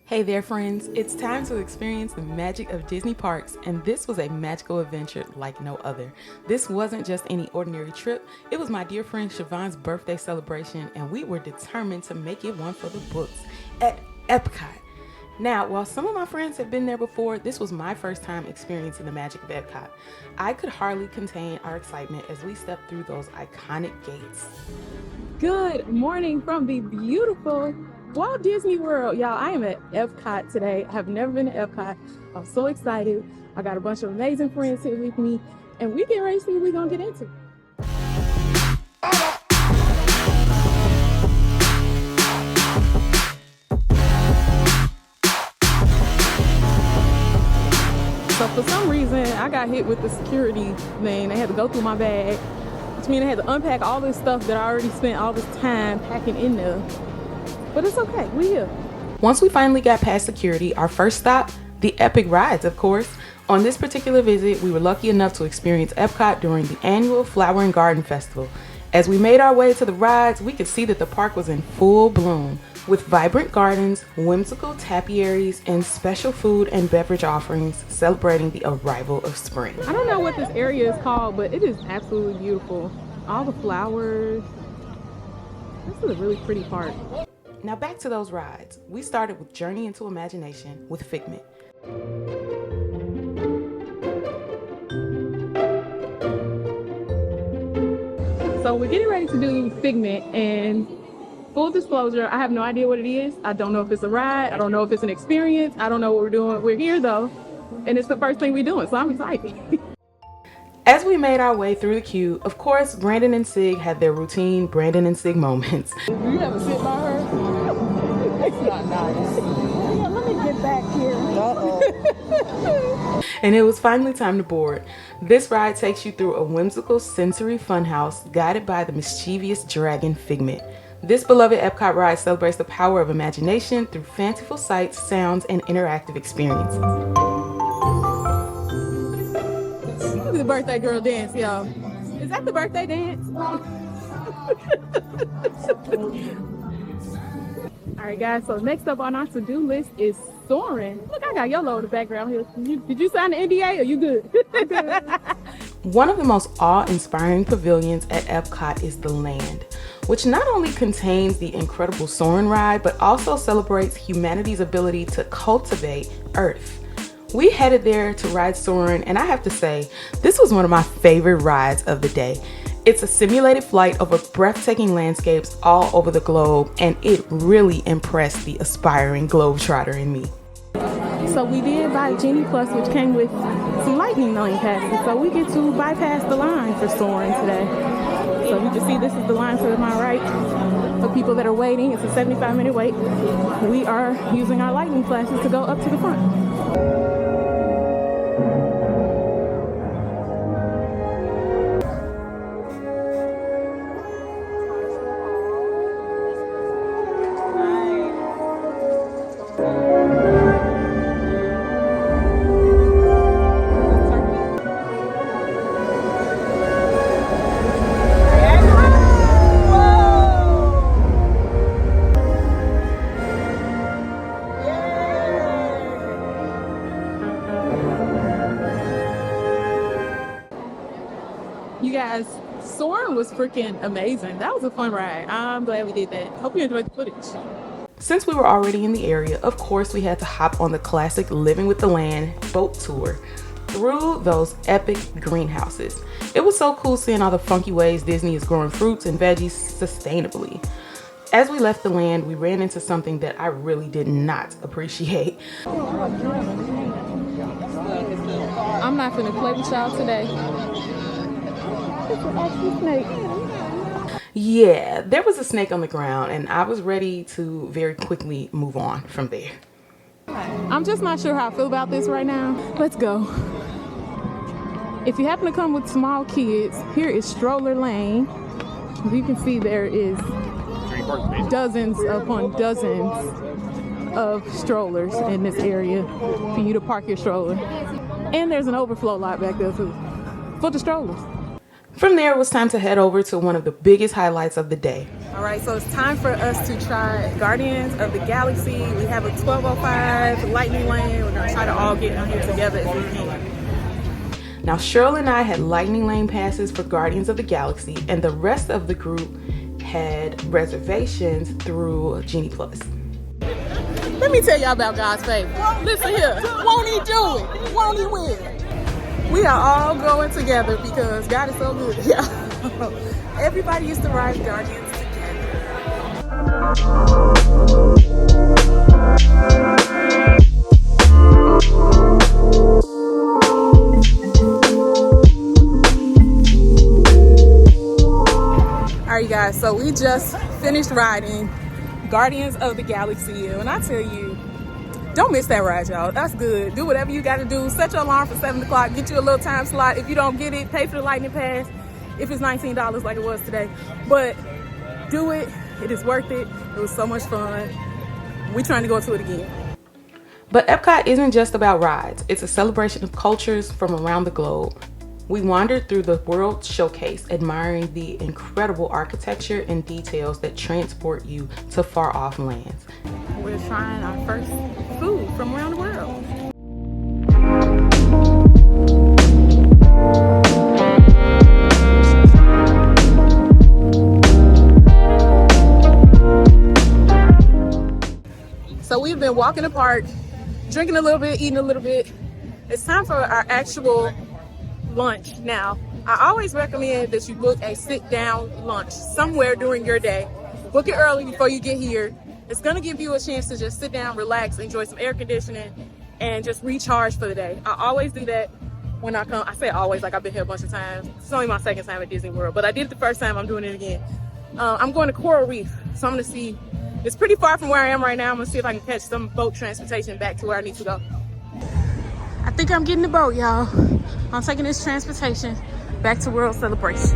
Hey there friends, it's time to experience the magic of Disney parks, and this was a magical adventure like no other. This wasn't just any ordinary trip, it was my dear friend Siobhan's birthday celebration, and we were determined to make it one for the books at Epcot. Now, while some of my friends have been there before, this was my first time experiencing the magic of Epcot. I could hardly contain our excitement as we stepped through those iconic gates. Good morning from the beautiful Walt Disney World. Y'all, I am at Epcot today. I have never been to Epcot. I'm so excited. I got a bunch of amazing friends here with me, and we get ready to see what we're gonna get into. So for some reason, I got hit with the security thing. They had to go through my bag, which means I had to unpack all this stuff that I already spent all this time packing in there. But it's okay, we here. Once we finally got past security, our first stop, the epic rides, of course. On this particular visit, we were lucky enough to experience Epcot during the annual Flower and Garden Festival. As we made our way to the rides, we could see that the park was in full bloom, with vibrant gardens, whimsical tapiaries, and special food and beverage offerings celebrating the arrival of spring. I don't know what this area is called, but it is absolutely beautiful. All the flowers. This is a really pretty park. Now back to those rides. We started with Journey into Imagination with Figment. So we're getting ready to do Figment, and full disclosure, I have no idea what it is. I don't know if it's a ride. I don't know if it's an experience. I don't know what we're doing. We're here though, and it's the first thing we're doing, so I'm excited. As we made our way through the queue, of course, Brandon and Sig had their routine Brandon and Sig moments. You ever sit by her? It's not nice. Yeah, let me get back here. Uh-oh. And it was finally time to board. This ride takes you through a whimsical sensory funhouse guided by the mischievous dragon Figment. This beloved Epcot ride celebrates the power of imagination through fanciful sights, sounds, and interactive experiences. The birthday girl dance, y'all. Is that the birthday dance? All right, guys, so next up on our to-do list is Soarin. Look, I got YOLO in the background here. Did you sign the NDA or you good? One of the most awe-inspiring pavilions at Epcot is the Land, which not only contains the incredible Soarin ride, but also celebrates humanity's ability to cultivate Earth. We headed there to ride Soarin', and I have to say, this was one of my favorite rides of the day. It's a simulated flight over breathtaking landscapes all over the globe, and it really impressed the aspiring globetrotter in me. So we did buy Genie Plus, which came with some lightning lane passes, so we get to bypass the line for Soarin' today. So you can see this is the line to my right for people that are waiting. It's a 75-minute wait. We are using our lightning flashes to go up to the front. You guys, Soarin' was freaking amazing. That was a fun ride. I'm glad we did that. Hope you enjoyed the footage. Since we were already in the area, of course we had to hop on the classic Living with the Land boat tour through those epic greenhouses. It was so cool seeing all the funky ways Disney is growing fruits and veggies sustainably. As we left the Land, we ran into something that I really did not appreciate. I'm not gonna play with y'all today. It's an actual snake. Yeah, there was a snake on the ground, and I was ready to very quickly move on from there. I'm just not sure how I feel about this right now. Let's go. If you happen to come with small kids, here is Stroller Lane. As you can see, there is dozens upon dozens of strollers in this area for you to park your stroller. And there's an overflow lot back there too, for the strollers. From there, it was time to head over to one of the biggest highlights of the day. All right, so it's time for us to try Guardians of the Galaxy. We have a 12:05 Lightning Lane. We're gonna try to all get on here together if we can. Now, Cheryl and I had Lightning Lane passes for Guardians of the Galaxy, and the rest of the group had reservations through Genie Plus. Let me tell y'all about God's favor. Listen here, won't he do it? Won't he win? We are all going together because God is so good. Yeah. Everybody used to ride Guardians together. All right, you guys, so we just finished riding Guardians of the Galaxy, and I tell you, don't miss that ride, y'all. That's good. Do whatever you got to do. Set your alarm for 7 o'clock. Get you a little time slot. If you don't get it, pay for the Lightning Pass if it's $19 like it was today. But do it. It is worth it. It was so much fun. We're trying to go to it again. But Epcot isn't just about rides. It's a celebration of cultures from around the globe. We wandered through the World Showcase, admiring the incredible architecture and details that transport you to far-off lands. We're trying our first food from around the world. So we've been walking the park, drinking a little bit, eating a little bit. It's time for our actual lunch now. I always recommend that you book a sit-down lunch somewhere during your day. Book it early before you get here. It's gonna give you a chance to just sit down, relax, enjoy some air conditioning, and just recharge for the day. I always do that when I come. I say always, like I've been here a bunch of times. It's only my second time at Disney World, but I did it the first time. I'm doing it again. I'm going to Coral Reef, so I'm gonna see. It's pretty far from where I am right now. I'm gonna see if I can catch some boat transportation back to where I need to go. I think I'm getting the boat, y'all. I'm taking this transportation back to World Celebration.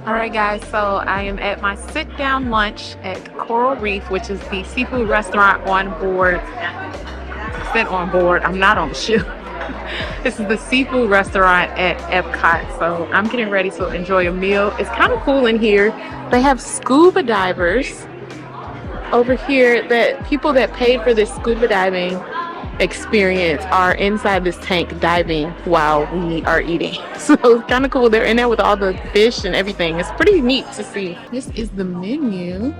All right, guys, so I am at my sit-down lunch at Coral Reef, which is the seafood restaurant on board. I said on board, I'm not on the ship. This is the seafood restaurant at Epcot, so I'm getting ready to enjoy a meal. It's kind of cool in here. They have scuba divers over here. That people that paid for this scuba diving experience are inside this tank diving while we are eating. So it's kind of cool. They're in there with all the fish and everything. It's pretty neat to see. This is the menu.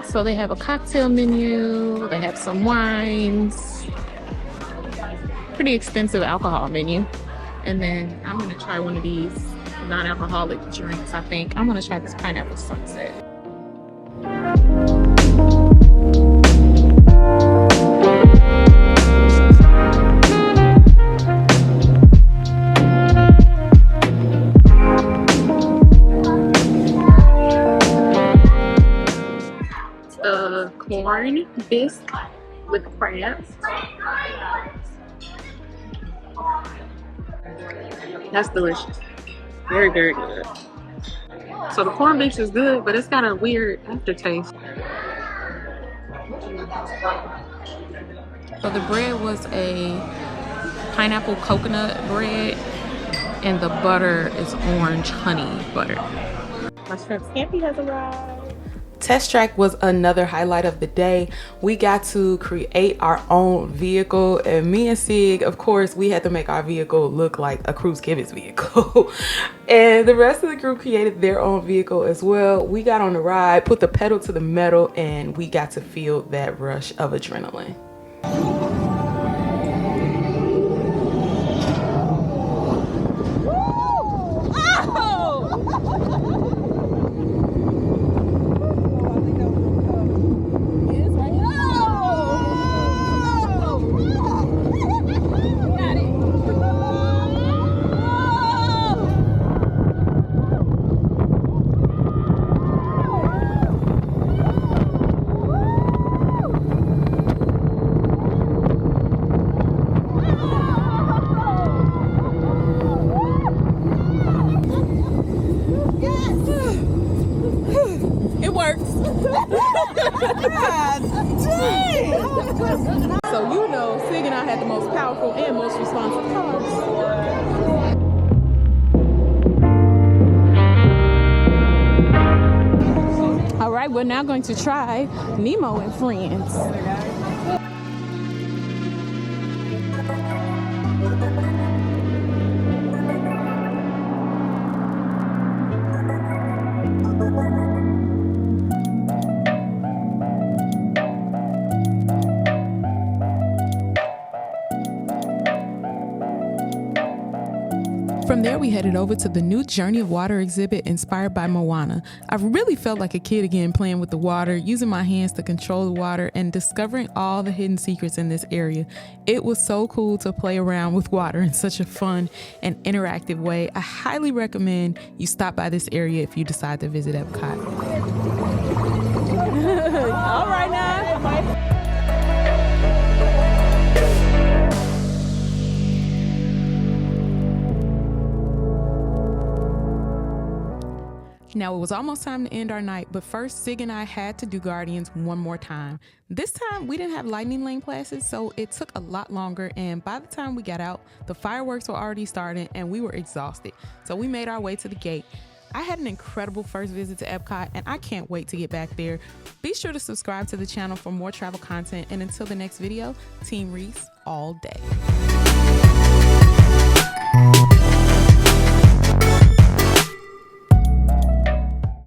So they have a cocktail menu. They have some wines. Pretty extensive alcohol menu. And then I'm gonna try one of these non-alcoholic drinks. I think I'm gonna try this pineapple sunset. Corn bisque with crabs. That's delicious. Very, very good. So the corn bisque is good, but it's got a weird aftertaste. So the bread was a pineapple coconut bread, and the butter is orange honey butter. My shrimp scampi has arrived. Test Track was another highlight of the day. We got to create our own vehicle, and me and Sig, of course, we had to make our vehicle look like a Cruise Kibbutz vehicle. And the rest of the group created their own vehicle as well. We got on the ride, put the pedal to the metal, and we got to feel that rush of adrenaline. had the most powerful and most responsive cars. All right, we're now going to try Nemo and Friends. From there, we headed over to the new Journey of Water exhibit inspired by Moana. I really felt like a kid again, playing with the water, using my hands to control the water, and discovering all the hidden secrets in this area. It was so cool to play around with water in such a fun and interactive way. I highly recommend you stop by this area if you decide to visit Epcot. All right now. Now, it was almost time to end our night, but first, Sig and I had to do Guardians one more time. This time, we didn't have lightning lane passes, so it took a lot longer, and by the time we got out, the fireworks were already starting, and we were exhausted. So we made our way to the gate. I had an incredible first visit to Epcot, and I can't wait to get back there. Be sure to subscribe to the channel for more travel content, and until the next video, Team Reese all day.